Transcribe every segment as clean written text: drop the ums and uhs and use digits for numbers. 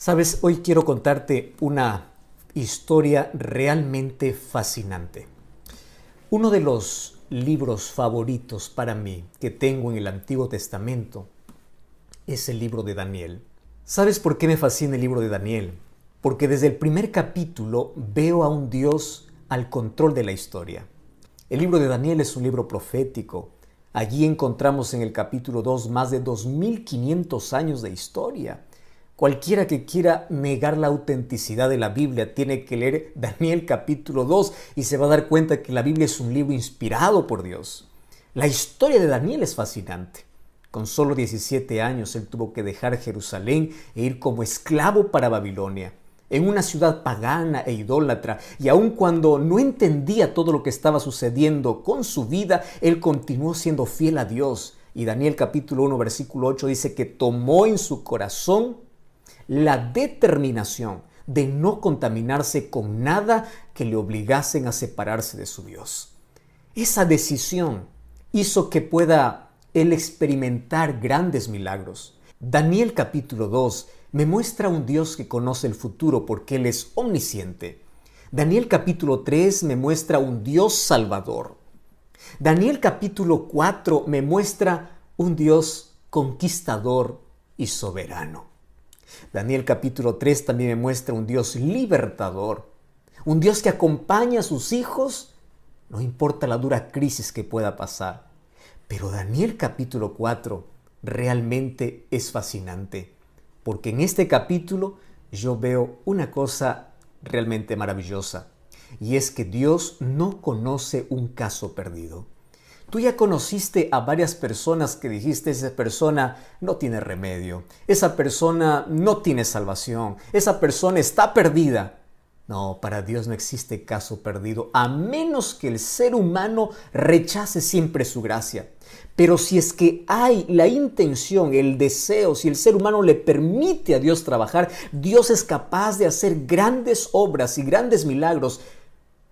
Sabes, hoy quiero contarte una historia realmente fascinante. Uno de los libros favoritos para mí que tengo en el Antiguo Testamento es el libro de Daniel. ¿Sabes por qué me fascina el libro de Daniel? Porque desde el primer capítulo veo a un Dios al control de la historia. El libro de Daniel es un libro profético. Allí encontramos en el capítulo 2 más de 2500 años de historia. Cualquiera que quiera negar la autenticidad de la Biblia tiene que leer Daniel capítulo 2 y se va a dar cuenta que la Biblia es un libro inspirado por Dios. La historia de Daniel es fascinante. Con solo 17 años él tuvo que dejar Jerusalén e ir como esclavo para Babilonia, en una ciudad pagana e idólatra, y aun cuando no entendía todo lo que estaba sucediendo con su vida, él continuó siendo fiel a Dios. Y Daniel capítulo 1 versículo 8 dice que tomó en su corazón la determinación de no contaminarse con nada que le obligasen a separarse de su Dios. Esa decisión hizo que pueda él experimentar grandes milagros. Daniel capítulo 2 me muestra un Dios que conoce el futuro porque Él es omnisciente. Daniel capítulo 3 me muestra un Dios salvador. Daniel capítulo 4 me muestra un Dios conquistador y soberano. Daniel capítulo 3 también me muestra un Dios libertador, un Dios que acompaña a sus hijos, no importa la dura crisis que pueda pasar. Pero Daniel capítulo 4 realmente es fascinante, porque en este capítulo yo veo una cosa realmente maravillosa, y es que Dios no conoce un caso perdido. Tú ya conociste a varias personas que dijiste, esa persona no tiene remedio, esa persona no tiene salvación, esa persona está perdida. No, para Dios no existe caso perdido, a menos que el ser humano rechace siempre su gracia. Pero si es que hay la intención, el deseo, si el ser humano le permite a Dios trabajar, Dios es capaz de hacer grandes obras y grandes milagros.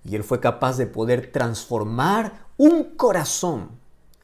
Y Él fue capaz de poder transformar un corazón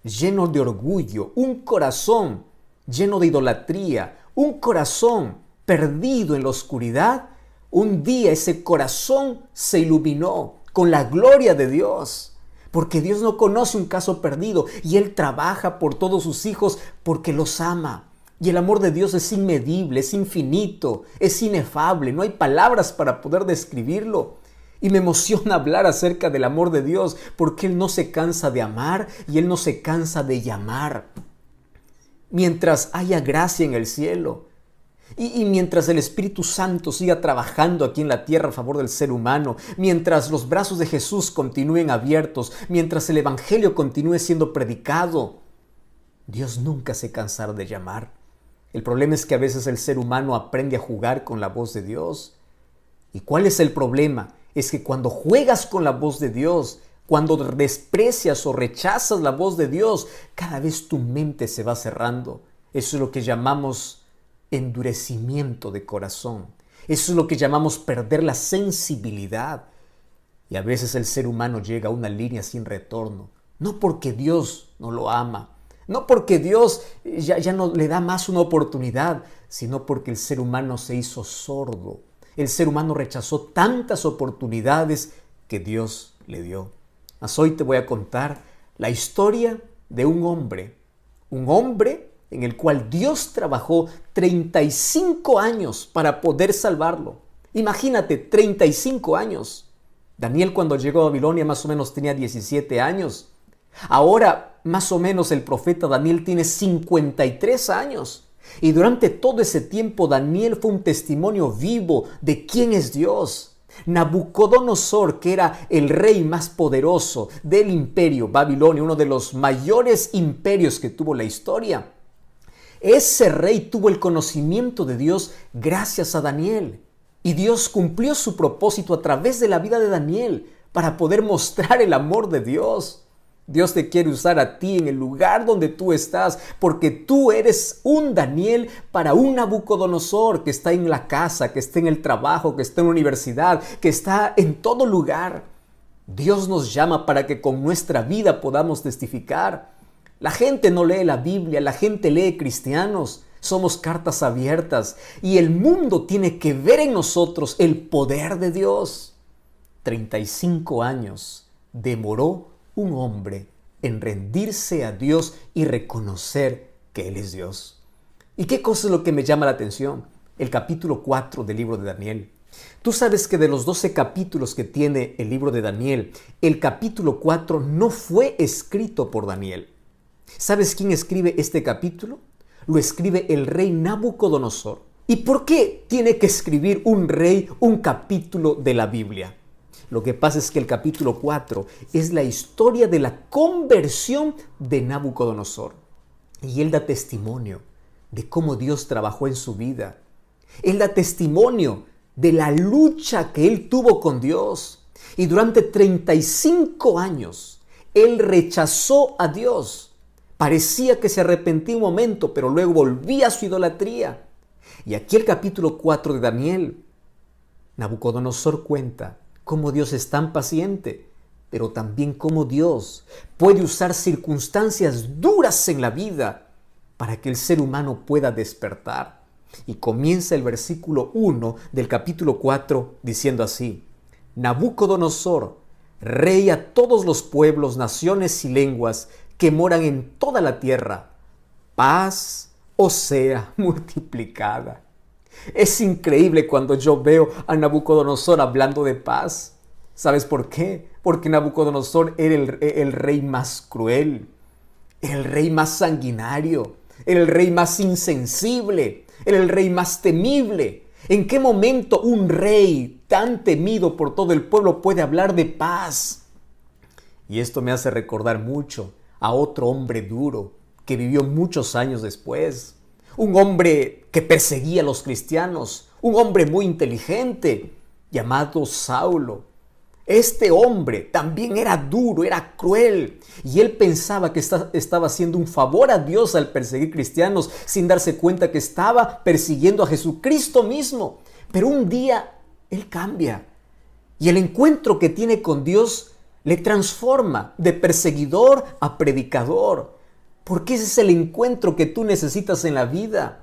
lleno de orgullo, un corazón lleno de idolatría, un corazón perdido en la oscuridad. Un día ese corazón se iluminó con la gloria de Dios, porque Dios no conoce un caso perdido y Él trabaja por todos sus hijos porque los ama. Y el amor de Dios es inmedible, es infinito, es inefable, no hay palabras para poder describirlo. Y me emociona hablar acerca del amor de Dios porque Él no se cansa de amar y Él no se cansa de llamar. Mientras haya gracia en el cielo y mientras el Espíritu Santo siga trabajando aquí en la tierra a favor del ser humano, mientras los brazos de Jesús continúen abiertos, mientras el Evangelio continúe siendo predicado, Dios nunca se cansará de llamar. El problema es que a veces el ser humano aprende a jugar con la voz de Dios. ¿Y cuál es el problema? Es que cuando juegas con la voz de Dios, cuando desprecias o rechazas la voz de Dios, cada vez tu mente se va cerrando. Eso es lo que llamamos endurecimiento de corazón. Eso es lo que llamamos perder la sensibilidad. Y a veces el ser humano llega a una línea sin retorno. No porque Dios no lo ama, no porque Dios ya no le da más una oportunidad, sino porque el ser humano se hizo sordo. El ser humano rechazó tantas oportunidades que Dios le dio. Mas hoy te voy a contar la historia de un hombre en el cual Dios trabajó 35 años para poder salvarlo. Imagínate, 35 años. Daniel cuando llegó a Babilonia más o menos tenía 17 años. Ahora más o menos el profeta Daniel tiene 53 años. Y durante todo ese tiempo Daniel fue un testimonio vivo de quién es Dios. Nabucodonosor, que era el rey más poderoso del imperio Babilonia, uno de los mayores imperios que tuvo la historia. Ese rey tuvo el conocimiento de Dios gracias a Daniel. Y Dios cumplió su propósito a través de la vida de Daniel para poder mostrar el amor de Dios. Dios te quiere usar a ti en el lugar donde tú estás, porque tú eres un Daniel para un Nabucodonosor que está en la casa, que está en el trabajo, que está en la universidad, que está en todo lugar. Dios nos llama para que con nuestra vida podamos testificar. La gente no lee la Biblia, la gente lee cristianos. Somos cartas abiertas y el mundo tiene que ver en nosotros el poder de Dios. 35 años demoró un hombre en rendirse a Dios y reconocer que Él es Dios. ¿Y qué cosa es lo que me llama la atención? El capítulo 4 del libro de Daniel. Tú sabes que de los 12 capítulos que tiene el libro de Daniel, el capítulo 4 no fue escrito por Daniel. ¿Sabes quién escribe este capítulo? Lo escribe el rey Nabucodonosor. ¿Y por qué tiene que escribir un rey un capítulo de la Biblia? Lo que pasa es que el capítulo 4 es la historia de la conversión de Nabucodonosor. Y él da testimonio de cómo Dios trabajó en su vida. Él da testimonio de la lucha que él tuvo con Dios. Y durante 35 años, él rechazó a Dios. Parecía que se arrepentía un momento, pero luego volvía a su idolatría. Y aquí el capítulo 4 de Daniel, Nabucodonosor cuenta cómo Dios es tan paciente, pero también cómo Dios puede usar circunstancias duras en la vida para que el ser humano pueda despertar. Y comienza el versículo 1 del capítulo 4 diciendo así: Nabucodonosor, rey a todos los pueblos, naciones y lenguas que moran en toda la tierra, paz os sea multiplicada. Es increíble cuando yo veo a Nabucodonosor hablando de paz. ¿Sabes por qué? Porque Nabucodonosor era el rey más cruel, el rey más sanguinario, el rey más insensible, el rey más temible. ¿En qué momento un rey tan temido por todo el pueblo puede hablar de paz? Y esto me hace recordar mucho a otro hombre duro que vivió muchos años después. Un hombre que perseguía a los cristianos, un hombre muy inteligente llamado Saulo. Este hombre también era duro, era cruel, y él pensaba que estaba haciendo un favor a Dios al perseguir cristianos sin darse cuenta que estaba persiguiendo a Jesucristo mismo. Pero un día él cambia y el encuentro que tiene con Dios le transforma de perseguidor a predicador, porque ese es el encuentro que tú necesitas en la vida.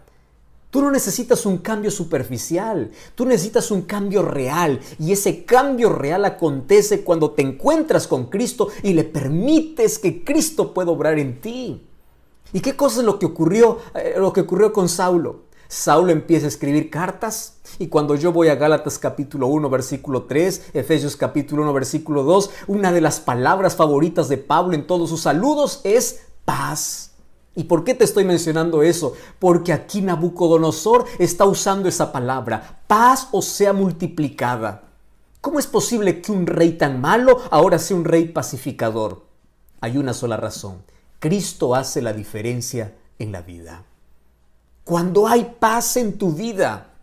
Tú no necesitas un cambio superficial, tú necesitas un cambio real, y ese cambio real acontece cuando te encuentras con Cristo y le permites que Cristo pueda obrar en ti. ¿Y qué cosa es lo que ocurrió con Saulo? Saulo empieza a escribir cartas, y cuando yo voy a Gálatas capítulo 1 versículo 3, Efesios capítulo 1 versículo 2, una de las palabras favoritas de Pablo en todos sus saludos es paz. ¿Y por qué te estoy mencionando eso? Porque aquí Nabucodonosor está usando esa palabra, paz os sea multiplicada. ¿Cómo es posible que un rey tan malo ahora sea un rey pacificador? Hay una sola razón: Cristo hace la diferencia en la vida. Cuando hay paz en tu vida,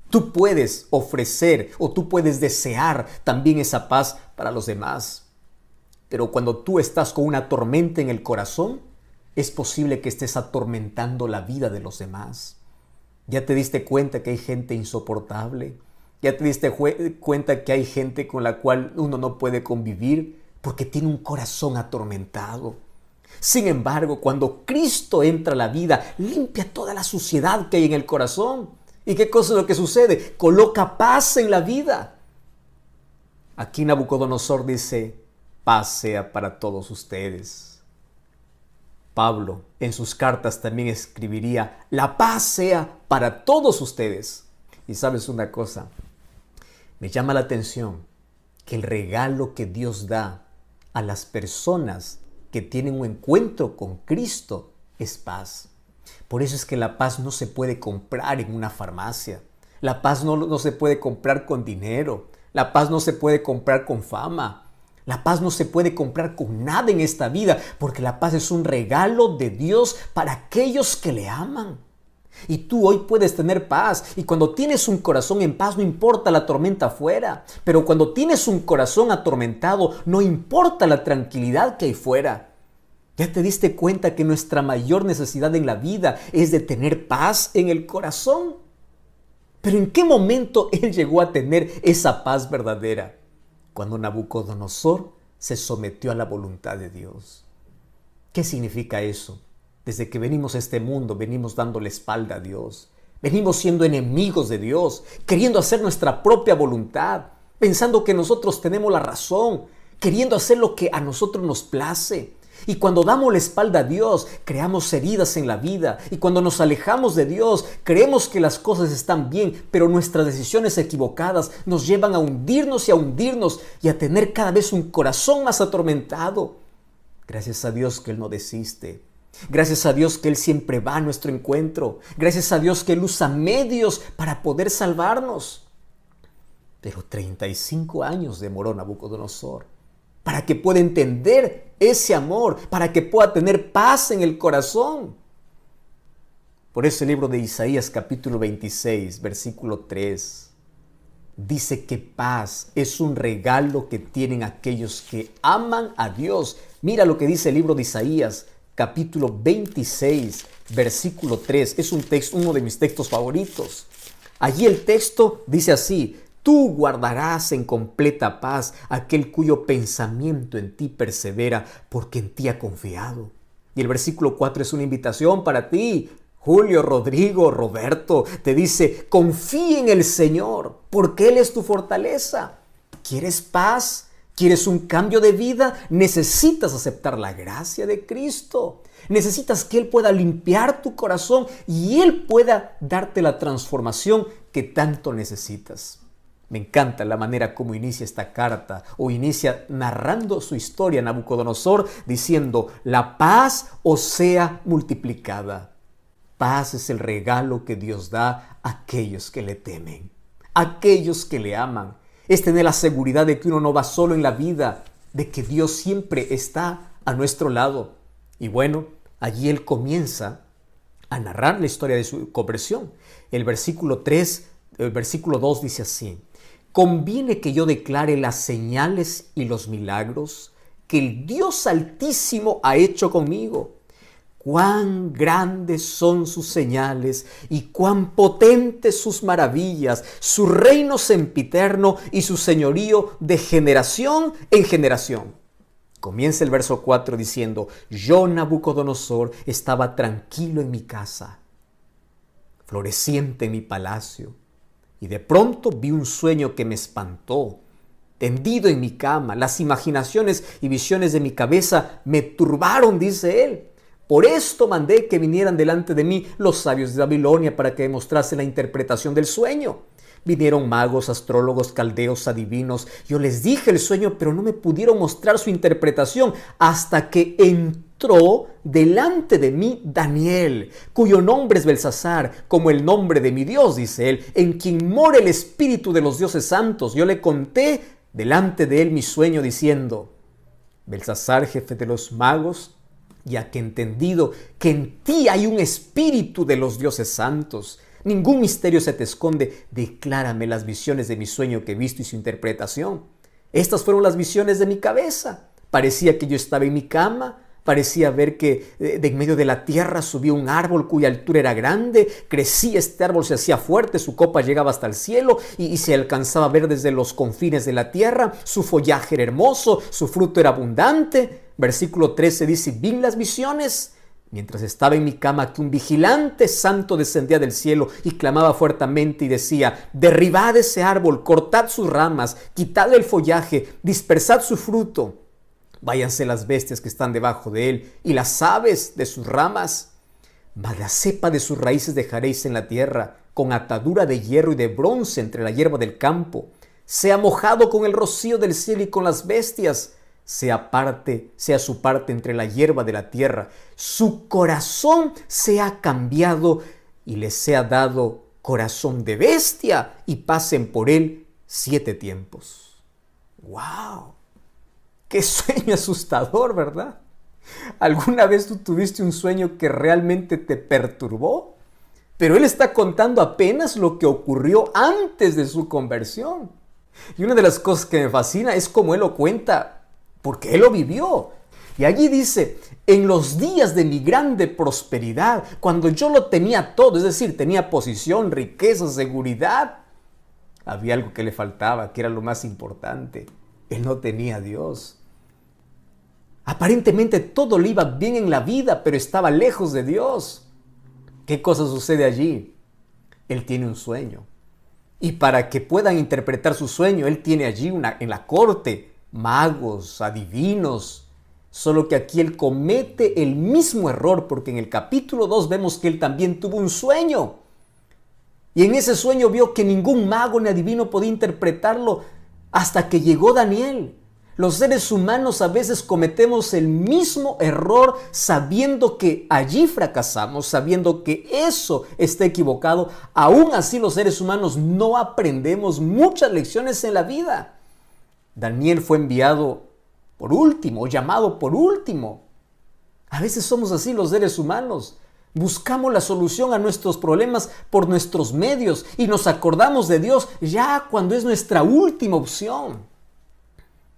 tú puedes ofrecer o tú puedes desear también esa paz para los demás. Pero cuando tú estás con una tormenta en el corazón, es posible que estés atormentando la vida de los demás. ¿Ya te diste cuenta que hay gente insoportable? ¿Ya te diste cuenta que hay gente con la cual uno no puede convivir porque tiene un corazón atormentado? Sin embargo, cuando Cristo entra a la vida, limpia toda la suciedad que hay en el corazón. ¿Y qué cosa es lo que sucede? Coloca paz en la vida. Aquí Nabucodonosor dice: paz sea para todos ustedes. Pablo en sus cartas también escribiría: la paz sea para todos ustedes. Y sabes una cosa, me llama la atención que el regalo que Dios da a las personas que tienen un encuentro con Cristo es paz. Por eso es que la paz no se puede comprar en una farmacia. La paz no se puede comprar con dinero. La paz no se puede comprar con fama. La paz no se puede comprar con nada en esta vida, porque la paz es un regalo de Dios para aquellos que le aman. Y tú hoy puedes tener paz, y cuando tienes un corazón en paz no importa la tormenta afuera, pero cuando tienes un corazón atormentado no importa la tranquilidad que hay fuera. ¿Ya te diste cuenta que nuestra mayor necesidad en la vida es de tener paz en el corazón? Pero ¿en qué momento él llegó a tener esa paz verdadera? Cuando Nabucodonosor se sometió a la voluntad de Dios. ¿Qué significa eso? Desde que venimos a este mundo, venimos dando la espalda a Dios. Venimos siendo enemigos de Dios, queriendo hacer nuestra propia voluntad, pensando que nosotros tenemos la razón, queriendo hacer lo que a nosotros nos place. Y cuando damos la espalda a Dios, creamos heridas en la vida. Y cuando nos alejamos de Dios, creemos que las cosas están bien, pero nuestras decisiones equivocadas nos llevan a hundirnos y a tener cada vez un corazón más atormentado. Gracias a Dios que Él no desiste. Gracias a Dios que Él siempre va a nuestro encuentro. Gracias a Dios que Él usa medios para poder salvarnos. Pero 35 años demoró Nabucodonosor para que pueda entender ese amor, para que pueda tener paz en el corazón. Por eso el libro de Isaías capítulo 26, versículo 3, dice que paz es un regalo que tienen aquellos que aman a Dios. Mira lo que dice el libro de Isaías capítulo 26, versículo 3. Es uno de mis textos favoritos. Allí el texto dice así: tú guardarás en completa paz aquel cuyo pensamiento en ti persevera, porque en ti ha confiado. Y el versículo 4 es una invitación para ti, Julio, Rodrigo, Roberto. Te dice: confía en el Señor, porque Él es tu fortaleza. ¿Quieres paz? ¿Quieres un cambio de vida? Necesitas aceptar la gracia de Cristo. Necesitas que Él pueda limpiar tu corazón y Él pueda darte la transformación que tanto necesitas. Me encanta la manera como inicia esta carta, o inicia narrando su historia Nabucodonosor, diciendo: la paz os sea multiplicada. Paz es el regalo que Dios da a aquellos que le temen, a aquellos que le aman. Es tener la seguridad de que uno no va solo en la vida, de que Dios siempre está a nuestro lado. Y bueno, allí él comienza a narrar la historia de su conversión. El versículo 2 dice así: conviene que yo declare las señales y los milagros que el Dios Altísimo ha hecho conmigo. Cuán grandes son sus señales y cuán potentes sus maravillas, su reino sempiterno y su señorío de generación en generación. Comienza el verso 4 diciendo: yo, Nabucodonosor, estaba tranquilo en mi casa, floreciente en mi palacio, y de pronto vi un sueño que me espantó. Tendido en mi cama, las imaginaciones y visiones de mi cabeza me turbaron, dice él. Por esto mandé que vinieran delante de mí los sabios de Babilonia para que demostrase la interpretación del sueño. Vinieron magos, astrólogos, caldeos, adivinos. Yo les dije el sueño, pero no me pudieron mostrar su interpretación hasta que entró delante de mí Daniel, cuyo nombre es Belsasar, como el nombre de mi Dios, dice él, en quien mora el espíritu de los dioses santos. Yo le conté delante de él mi sueño diciendo: Belsasar, jefe de los magos, ya que he entendido que en ti hay un espíritu de los dioses santos, ningún misterio se te esconde, declárame las visiones de mi sueño que he visto y su interpretación. Estas fueron las visiones de mi cabeza. Parecía que yo estaba en mi cama, parecía ver que de en medio de la tierra subía un árbol cuya altura era grande, crecía este árbol, se hacía fuerte, su copa llegaba hasta el cielo y se alcanzaba a ver desde los confines de la tierra, su follaje era hermoso, su fruto era abundante. Versículo 13 dice: vi en las visiones, mientras estaba en mi cama, que un vigilante santo descendía del cielo y clamaba fuertemente y decía: derribad ese árbol, cortad sus ramas, quitad el follaje, dispersad su fruto. Váyanse las bestias que están debajo de él y las aves de sus ramas. Mas la cepa de sus raíces dejaréis en la tierra, con atadura de hierro y de bronce entre la hierba del campo. Sea mojado con el rocío del cielo y con las bestias. Sea su parte entre la hierba de la tierra. Su corazón sea cambiado y les sea dado corazón de bestia y pasen por él 7 tiempos. ¡Wow! ¡Qué sueño asustador!, ¿verdad? ¿Alguna vez tú tuviste un sueño que realmente te perturbó? Pero él está contando apenas lo que ocurrió antes de su conversión. Y una de las cosas que me fascina es cómo él lo cuenta, porque él lo vivió. Y allí dice: en los días de mi grande prosperidad, cuando yo lo tenía todo, es decir, tenía posición, riqueza, seguridad, había algo que le faltaba, que era lo más importante. Él no tenía a Dios. Aparentemente todo le iba bien en la vida, pero estaba lejos de Dios. ¿Qué cosa sucede allí? Él tiene un sueño. Y para que puedan interpretar su sueño, él tiene allí en la corte magos, adivinos. Solo que aquí él comete el mismo error, porque en el capítulo 2 vemos que él también tuvo un sueño. Y en ese sueño vio que ningún mago ni adivino podía interpretarlo hasta que llegó Daniel. Los seres humanos a veces cometemos el mismo error sabiendo que allí fracasamos, sabiendo que eso está equivocado. Aún así los seres humanos no aprendemos muchas lecciones en la vida. Daniel fue enviado por último, llamado por último. A veces somos así los seres humanos. Buscamos la solución a nuestros problemas por nuestros medios y nos acordamos de Dios ya cuando es nuestra última opción.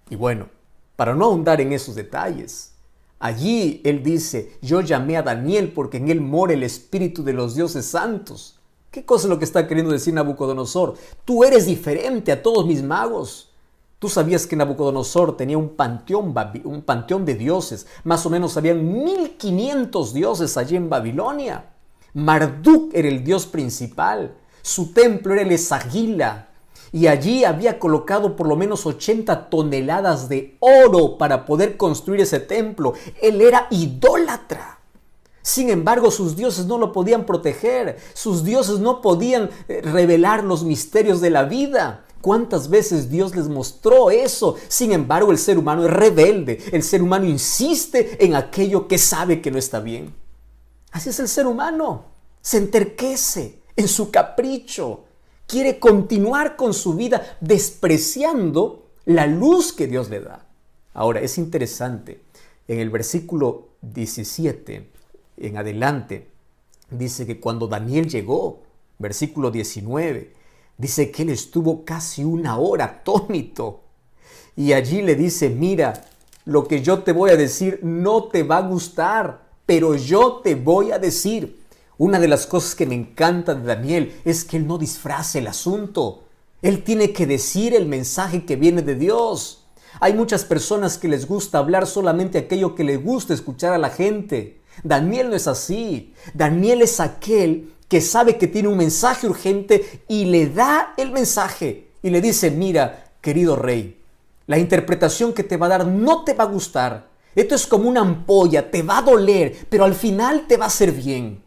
Y bueno, para no ahondar en esos detalles, allí él dice, yo llamé a Daniel porque en él mora el espíritu de los dioses santos. ¿Qué cosa es lo que está queriendo decir Nabucodonosor? Tú eres diferente a todos mis magos. ¿Tú sabías que Nabucodonosor tenía un panteón de dioses? Más o menos habían 1500 dioses allí en Babilonia. Marduk era el dios principal. Su templo era el Esagila. Y allí había colocado por lo menos 80 toneladas de oro para poder construir ese templo. Él era idólatra. Sin embargo, sus dioses no lo podían proteger. Sus dioses no podían revelar los misterios de la vida. ¿Cuántas veces Dios les mostró eso? Sin embargo, el ser humano es rebelde. El ser humano insiste en aquello que sabe que no está bien. Así es el ser humano. Se enterquece en su capricho. Quiere continuar con su vida despreciando la luz que Dios le da. Ahora, es interesante. En el versículo 17 en adelante, dice que cuando Daniel llegó, versículo 19, dice que él estuvo casi una hora atónito. Y allí le dice, mira, lo que yo te voy a decir no te va a gustar, pero yo te voy a decir. Una de las cosas que me encanta de Daniel es que él no disfraza el asunto. Él tiene que decir el mensaje que viene de Dios. Hay muchas personas que les gusta hablar solamente aquello que les gusta escuchar a la gente. Daniel no es así. Daniel es aquel que sabe que tiene un mensaje urgente y le da el mensaje. Y le dice, mira, querido rey, la interpretación que te va a dar no te va a gustar. Esto es como una ampolla, te va a doler, pero al final te va a hacer bien.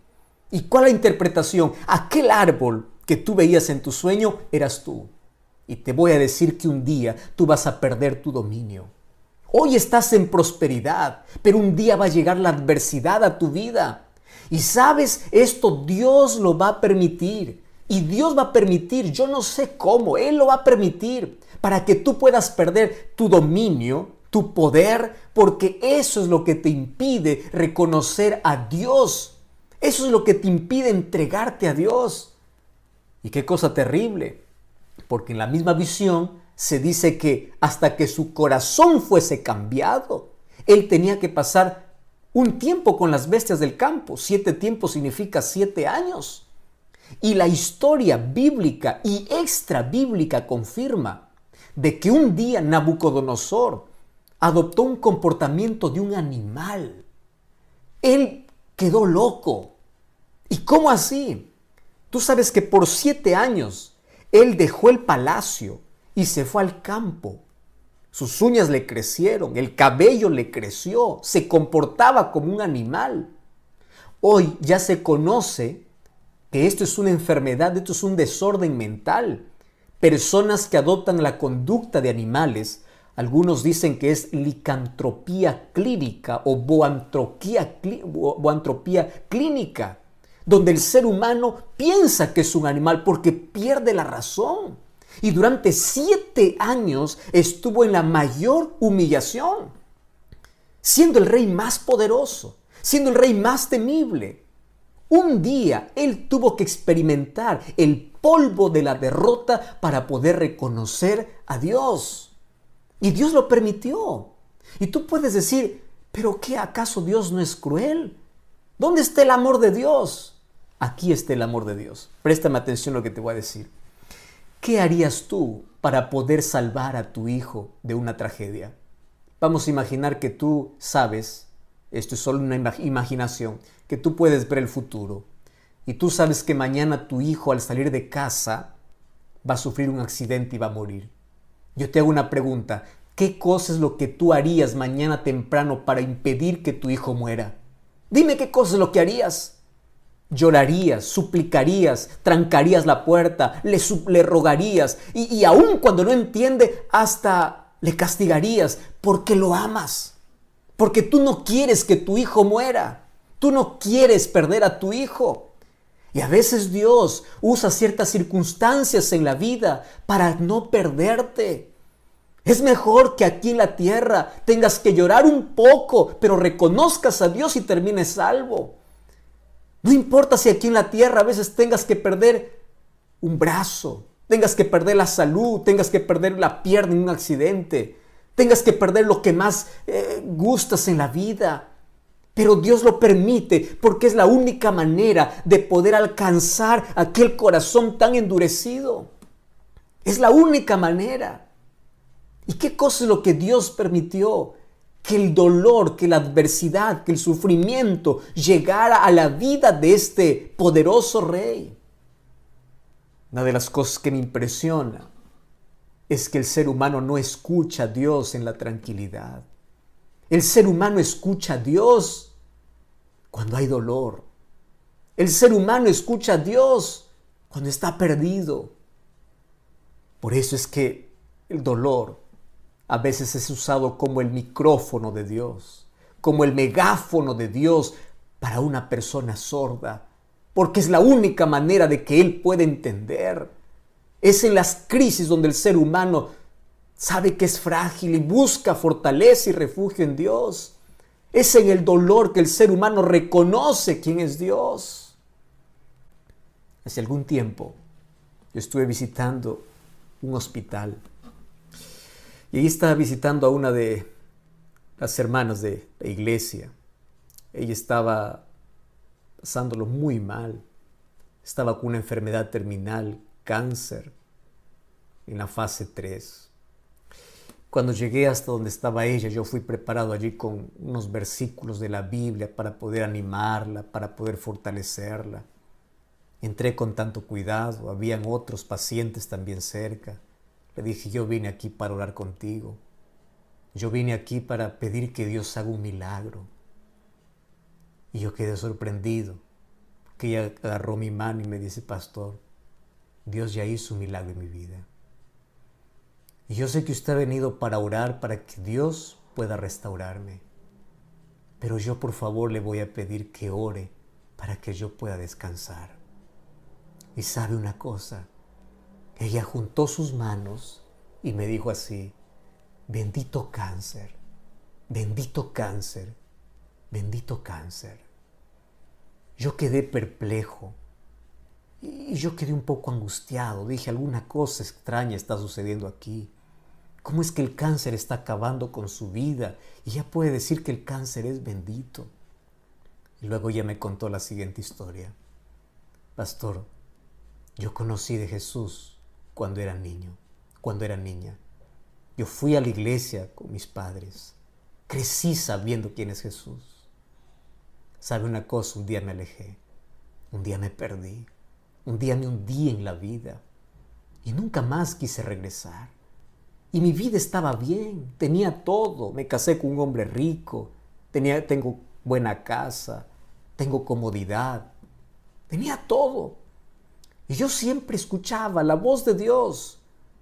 ¿Y cuál es la interpretación? Aquel árbol que tú veías en tu sueño eras tú. Y te voy a decir que un día tú vas a perder tu dominio. Hoy estás en prosperidad, pero un día va a llegar la adversidad a tu vida. Y sabes, esto Dios lo va a permitir. Y Dios va a permitir, yo no sé cómo, Él lo va a permitir para que tú puedas perder tu dominio, tu poder, porque eso es lo que te impide reconocer a Dios. Eso es lo que te impide entregarte a Dios. Y qué cosa terrible, porque en la misma visión se dice que hasta que su corazón fuese cambiado, él tenía que pasar un tiempo con las bestias del campo. 7 tiempos significa 7 años. Y la historia bíblica y extra bíblica confirma de que un día Nabucodonosor adoptó un comportamiento de un animal. Él quedó loco. ¿Y cómo así? Tú sabes que por 7 años él dejó el palacio y se fue al campo. Sus uñas le crecieron, el cabello le creció, se comportaba como un animal. Hoy ya se conoce que esto es una enfermedad, esto es un desorden mental. Personas que adoptan la conducta de animales, algunos dicen que es licantropía clínica o boantropía clínica, donde el ser humano piensa que es un animal porque pierde la razón. Y durante 7 años estuvo en la mayor humillación, siendo el rey más poderoso, siendo el rey más temible. Un día él tuvo que experimentar el polvo de la derrota para poder reconocer a Dios. Y Dios lo permitió. Y tú puedes decir, ¿pero qué acaso Dios no es cruel? ¿Dónde está el amor de Dios? Aquí está el amor de Dios. Préstame atención a lo que te voy a decir. ¿Qué harías tú para poder salvar a tu hijo de una tragedia? Vamos a imaginar que tú sabes, esto es solo una imaginación, que tú puedes ver el futuro. Y tú sabes que mañana tu hijo al salir de casa va a sufrir un accidente y va a morir. Yo te hago una pregunta. ¿Qué cosa es lo que tú harías mañana temprano para impedir que tu hijo muera? Dime qué cosa es lo que harías. Llorarías, suplicarías, trancarías la puerta, le rogarías y aun cuando no entiende, hasta le castigarías porque lo amas. Porque tú no quieres que tu hijo muera. Tú no quieres perder a tu hijo. Y a veces Dios usa ciertas circunstancias en la vida para no perderte. Es mejor que aquí en la tierra tengas que llorar un poco, pero reconozcas a Dios y termines salvo. No importa si aquí en la tierra a veces tengas que perder un brazo, tengas que perder la salud, tengas que perder la pierna en un accidente, tengas que perder lo que más gustas en la vida. Pero Dios lo permite porque es la única manera de poder alcanzar aquel corazón tan endurecido. Es la única manera. ¿Y qué cosa es lo que Dios permitió? Que el dolor, que la adversidad, que el sufrimiento llegara a la vida de este poderoso rey. Una de las cosas que me impresiona es que el ser humano no escucha a Dios en la tranquilidad. El ser humano escucha a Dios cuando hay dolor. El ser humano escucha a Dios cuando está perdido. Por eso es que el dolor a veces es usado como el micrófono de Dios, como el megáfono de Dios para una persona sorda, porque es la única manera de que Él pueda entender. Es en las crisis donde el ser humano sabe que es frágil y busca fortaleza y refugio en Dios. Es en el dolor que el ser humano reconoce quién es Dios. Hace algún tiempo yo estuve visitando un hospital y ahí estaba visitando a una de las hermanas de la iglesia. Ella estaba pasándolo muy mal. Estaba con una enfermedad terminal, cáncer, en la fase 3. Cuando llegué hasta donde estaba ella, yo fui preparado allí con unos versículos de la Biblia para poder animarla, para poder fortalecerla. Entré con tanto cuidado, habían otros pacientes también cerca. Le dije, yo vine aquí para orar contigo. Yo vine aquí para pedir que Dios haga un milagro. Y yo quedé sorprendido, porque ella agarró mi mano y me dice, pastor, Dios ya hizo un milagro en mi vida. Y yo sé que usted ha venido para orar, para que Dios pueda restaurarme. Pero yo por favor le voy a pedir que ore para que yo pueda descansar. Y sabe una cosa, ella juntó sus manos y me dijo así, bendito cáncer, bendito cáncer, bendito cáncer. Yo quedé perplejo y yo quedé un poco angustiado. Dije, alguna cosa extraña está sucediendo aquí. ¿Cómo es que el cáncer está acabando con su vida? Y ella puede decir que el cáncer es bendito. Y luego ella me contó la siguiente historia. Pastor, yo conocí de Jesús cuando era niño, cuando era niña. Yo fui a la iglesia con mis padres. Crecí sabiendo quién es Jesús. ¿Sabe una cosa? Un día me alejé. Un día me perdí. Un día me hundí en la vida. Y nunca más quise regresar. Y mi vida estaba bien, tenía todo. Me casé con un hombre rico, tengo buena casa, tengo comodidad, tenía todo. Y yo siempre escuchaba la voz de Dios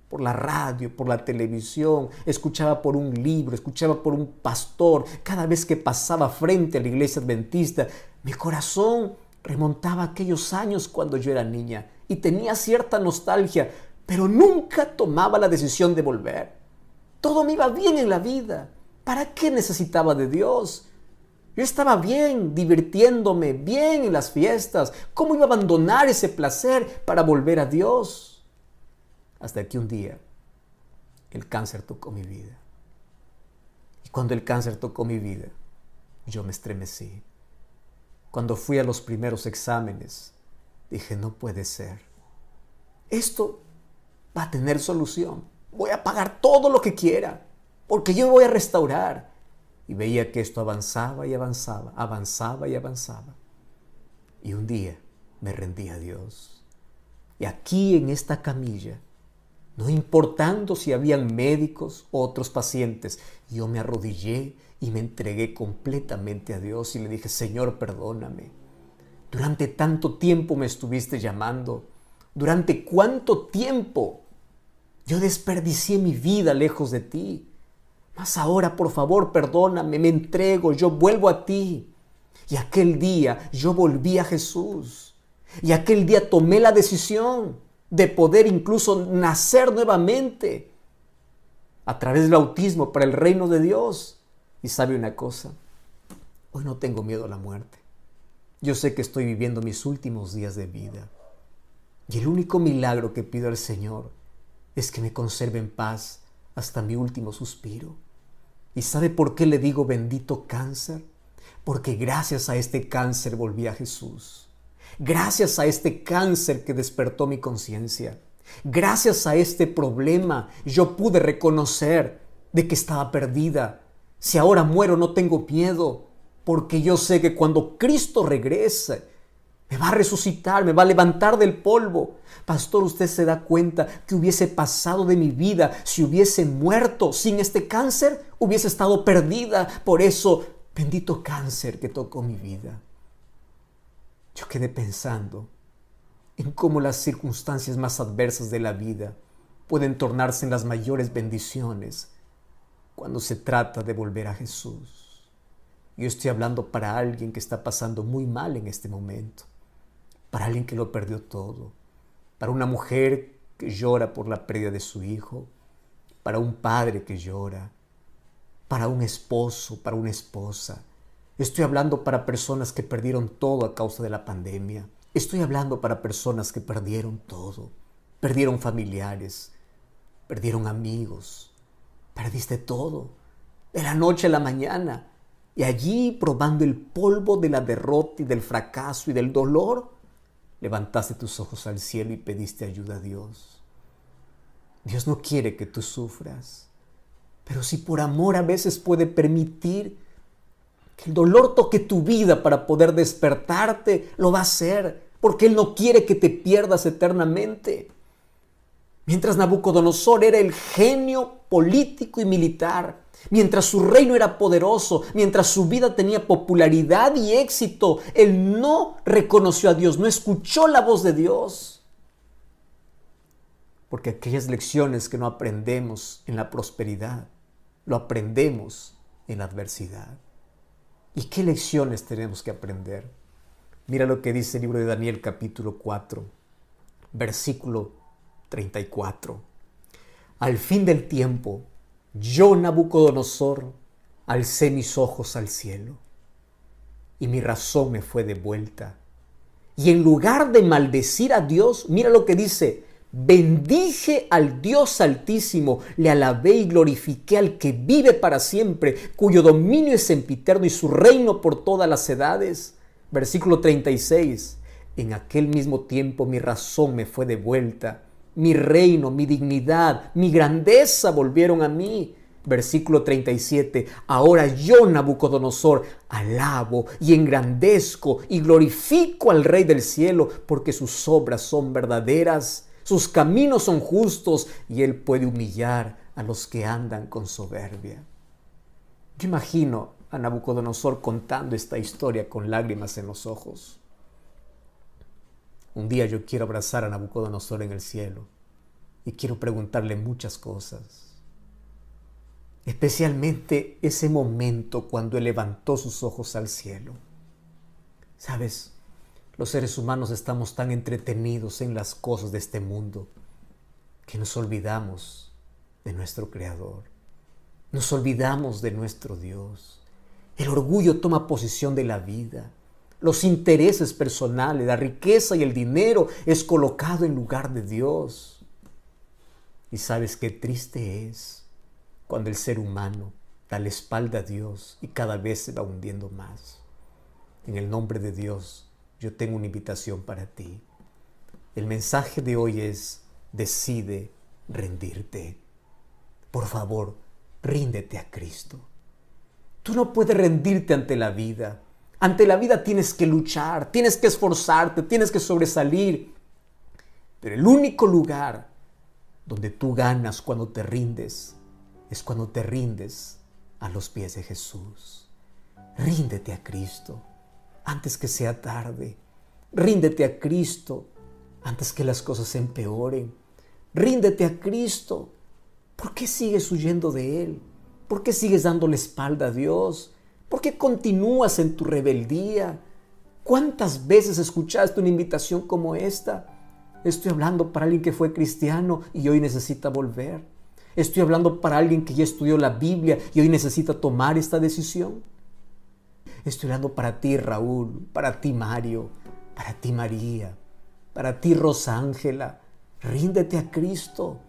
por la radio, por la televisión, escuchaba por un libro, escuchaba por un pastor. Cada vez que pasaba frente a la iglesia adventista, mi corazón remontaba a aquellos años cuando yo era niña y tenía cierta nostalgia, pero nunca tomaba la decisión de volver. Todo me iba bien en la vida. ¿Para qué necesitaba de Dios? Yo estaba bien, divirtiéndome, bien en las fiestas. ¿Cómo iba a abandonar ese placer para volver a Dios? Hasta que un día el cáncer tocó mi vida. Y cuando el cáncer tocó mi vida, yo me estremecí. Cuando fui a los primeros exámenes, dije, no puede ser. Esto va a tener solución. Voy a pagar todo lo que quiera. porque yo voy a restaurar. Y veía que esto avanzaba y avanzaba, avanzaba y avanzaba. Y un día me rendí a Dios. Y aquí en esta camilla, no importando si habían médicos o otros pacientes, yo me arrodillé y me entregué completamente a Dios y le dije: Señor, perdóname. Durante tanto tiempo me estuviste llamando. ¿Durante cuánto tiempo yo desperdicié mi vida lejos de ti? Mas ahora, por favor, perdóname, me entrego, yo vuelvo a ti. Y aquel día yo volví a Jesús. Y aquel día tomé la decisión de poder incluso nacer nuevamente a través del bautismo para el reino de Dios. Y sabe una cosa, hoy no tengo miedo a la muerte. Yo sé que estoy viviendo mis últimos días de vida. Y el único milagro que pido al Señor es que me conserve en paz hasta mi último suspiro. ¿Y sabe por qué le digo bendito cáncer? Porque gracias a este cáncer volví a Jesús. Gracias a este cáncer que despertó mi conciencia. Gracias a este problema yo pude reconocer de que estaba perdida. Si ahora muero no tengo miedo, porque yo sé que cuando Cristo regrese, me va a resucitar, me va a levantar del polvo. Pastor, ¿usted se da cuenta que hubiese pasado de mi vida si hubiese muerto sin este cáncer? Hubiese estado perdida. Por eso, bendito cáncer que tocó mi vida. Yo quedé pensando en cómo las circunstancias más adversas de la vida pueden tornarse en las mayores bendiciones cuando se trata de volver a Jesús. Yo estoy hablando para alguien que está pasando muy mal en este momento. Para alguien que lo perdió todo, para una mujer que llora por la pérdida de su hijo, para un padre que llora, para un esposo, para una esposa. Estoy hablando para personas que perdieron todo a causa de la pandemia. Estoy hablando para personas que perdieron todo, perdieron familiares, perdieron amigos, perdiste todo, de la noche a la mañana, y allí probando el polvo de la derrota y del fracaso y del dolor, levantaste tus ojos al cielo y pediste ayuda a Dios. Dios no quiere que tú sufras, pero si por amor a veces puede permitir que el dolor toque tu vida para poder despertarte, lo va a hacer, porque Él no quiere que te pierdas eternamente. Mientras Nabucodonosor era el genio político y militar, mientras su reino era poderoso, mientras su vida tenía popularidad y éxito, él no reconoció a Dios, no escuchó la voz de Dios. Porque aquellas lecciones que no aprendemos en la prosperidad, lo aprendemos en la adversidad. ¿Y qué lecciones tenemos que aprender? Mira lo que dice el libro de Daniel capítulo 4, versículo 34. Al fin del tiempo, yo, Nabucodonosor, alcé mis ojos al cielo y mi razón me fue devuelta. Y en lugar de maldecir a Dios, mira lo que dice: bendije al Dios Altísimo, le alabé y glorifiqué al que vive para siempre, cuyo dominio es sempiterno y su reino por todas las edades. Versículo 36. En aquel mismo tiempo mi razón me fue devuelta. Mi reino, mi dignidad, mi grandeza volvieron a mí. Versículo 37. Ahora yo, Nabucodonosor, alabo y engrandezco y glorifico al Rey del cielo, porque sus obras son verdaderas, sus caminos son justos, y Él puede humillar a los que andan con soberbia. Yo imagino a Nabucodonosor contando esta historia con lágrimas en los ojos. Un día yo quiero abrazar a Nabucodonosor en el cielo y quiero preguntarle muchas cosas. Especialmente ese momento cuando él levantó sus ojos al cielo. ¿Sabes? Los seres humanos estamos tan entretenidos en las cosas de este mundo que nos olvidamos de nuestro Creador. Nos olvidamos de nuestro Dios. El orgullo toma posesión de la vida. Los intereses personales, la riqueza y el dinero es colocado en lugar de Dios. Y sabes qué triste es cuando el ser humano da la espalda a Dios y cada vez se va hundiendo más. En el nombre de Dios, yo tengo una invitación para ti. El mensaje de hoy es: decide rendirte. Por favor, ríndete a Cristo. Tú no puedes rendirte ante la vida. Ante la vida tienes que luchar, tienes que esforzarte, tienes que sobresalir. Pero el único lugar donde tú ganas cuando te rindes es cuando te rindes a los pies de Jesús. Ríndete a Cristo antes que sea tarde. Ríndete a Cristo antes que las cosas se empeoren. Ríndete a Cristo. ¿Por qué sigues huyendo de Él? ¿Por qué sigues dando la espalda a Dios? ¿Por qué continúas en tu rebeldía? ¿Cuántas veces escuchaste una invitación como esta? Estoy hablando para alguien que fue cristiano y hoy necesita volver. Estoy hablando para alguien que ya estudió la Biblia y hoy necesita tomar esta decisión. Estoy hablando para ti, Raúl, para ti, Mario, para ti, María, para ti, Rosángela. Ríndete a Cristo.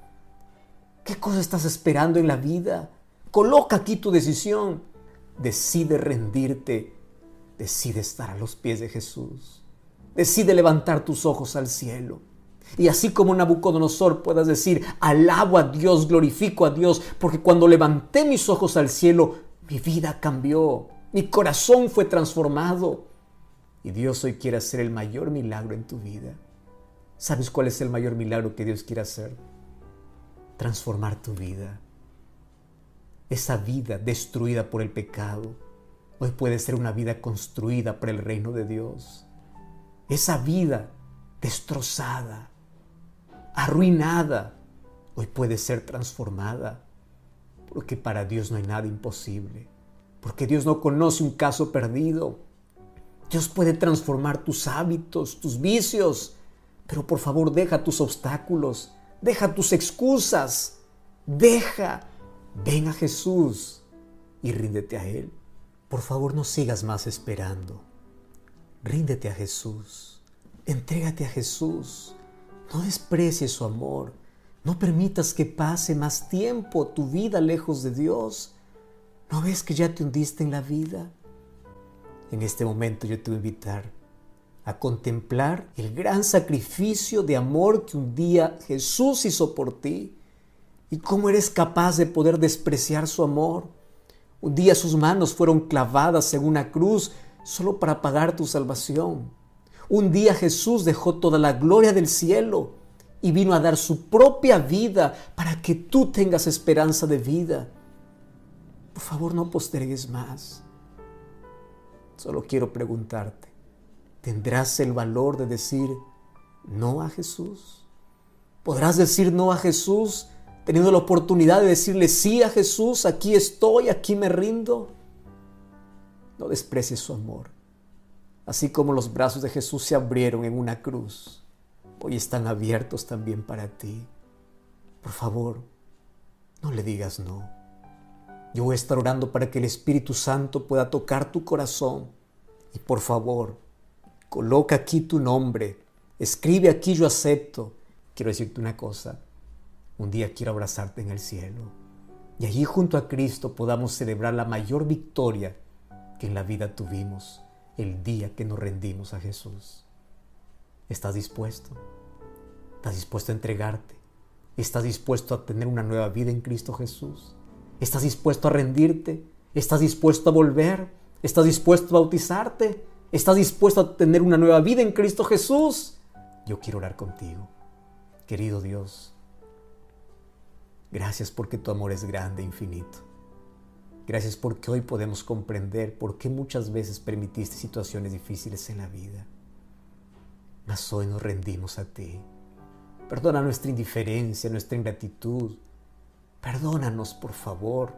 ¿Qué cosa estás esperando en la vida? Coloca aquí tu decisión. Decide rendirte. Decide estar a los pies de Jesús. Decide levantar tus ojos al cielo. Y así como Nabucodonosor puedas decir, alabo a Dios, glorifico a Dios, porque cuando levanté mis ojos al cielo, mi vida cambió, mi corazón fue transformado. Y Dios hoy quiere hacer el mayor milagro en tu vida. ¿Sabes cuál es el mayor milagro que Dios quiere hacer? Transformar tu vida. Esa vida destruida por el pecado, hoy puede ser una vida construida para el reino de Dios. Esa vida destrozada, arruinada, hoy puede ser transformada, porque para Dios no hay nada imposible, porque Dios no conoce un caso perdido. Dios puede transformar tus hábitos, tus vicios, pero por favor deja tus obstáculos, deja tus excusas, ven a Jesús y ríndete a Él. Por favor, no sigas más esperando. Ríndete a Jesús, entrégate a Jesús. No desprecies su amor. No permitas que pase más tiempo tu vida lejos de Dios. ¿No ves que ya te hundiste en la vida? En este momento yo te voy a invitar a contemplar el gran sacrificio de amor que un día Jesús hizo por ti y cómo eres capaz de poder despreciar su amor. Un día sus manos fueron clavadas en una cruz solo para pagar tu salvación. Un día Jesús dejó toda la gloria del cielo y vino a dar su propia vida para que tú tengas esperanza de vida. Por favor, no postergues más. Solo quiero preguntarte, ¿tendrás el valor de decir no a Jesús? ¿Podrás decir no a Jesús teniendo la oportunidad de decirle sí a Jesús? Aquí estoy, aquí me rindo. No desprecies su amor. Así como los brazos de Jesús se abrieron en una cruz, hoy están abiertos también para ti. Por favor, no le digas no. Yo voy a estar orando para que el Espíritu Santo pueda tocar tu corazón. Y por favor, coloca aquí tu nombre. Escribe aquí yo acepto. Quiero decirte una cosa. Un día quiero abrazarte en el cielo. Y allí junto a Cristo podamos celebrar la mayor victoria que en la vida tuvimos el día que nos rendimos a Jesús. ¿Estás dispuesto? ¿Estás dispuesto a entregarte? ¿Estás dispuesto a tener una nueva vida en Cristo Jesús? ¿Estás dispuesto a rendirte? ¿Estás dispuesto a volver? ¿Estás dispuesto a bautizarte? ¿Estás dispuesto a tener una nueva vida en Cristo Jesús? Yo quiero orar contigo. Querido Dios, gracias porque tu amor es grande e infinito. Gracias porque hoy podemos comprender por qué muchas veces permitiste situaciones difíciles en la vida. Mas hoy nos rendimos a ti. Perdona nuestra indiferencia, nuestra ingratitud. Perdónanos, por favor.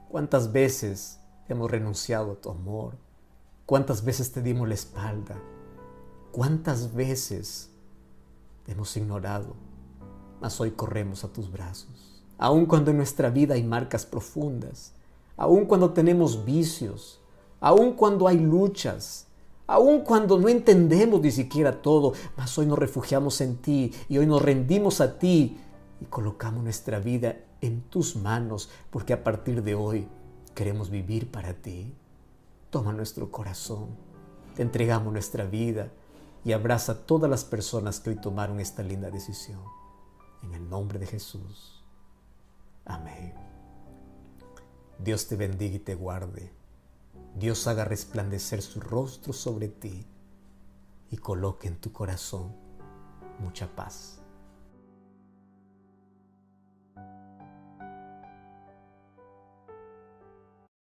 ¿Cuántas veces hemos renunciado a tu amor? ¿Cuántas veces te dimos la espalda? ¿Cuántas veces te hemos ignorado? Mas hoy corremos a tus brazos. Aun cuando en nuestra vida hay marcas profundas, aun cuando tenemos vicios, aun cuando hay luchas, aun cuando no entendemos ni siquiera todo, mas hoy nos refugiamos en ti y hoy nos rendimos a ti y colocamos nuestra vida en tus manos, porque a partir de hoy queremos vivir para ti. Toma nuestro corazón, te entregamos nuestra vida y abraza a todas las personas que hoy tomaron esta linda decisión. En el nombre de Jesús. Amén. Dios te bendiga y te guarde. Dios haga resplandecer su rostro sobre ti y coloque en tu corazón mucha paz.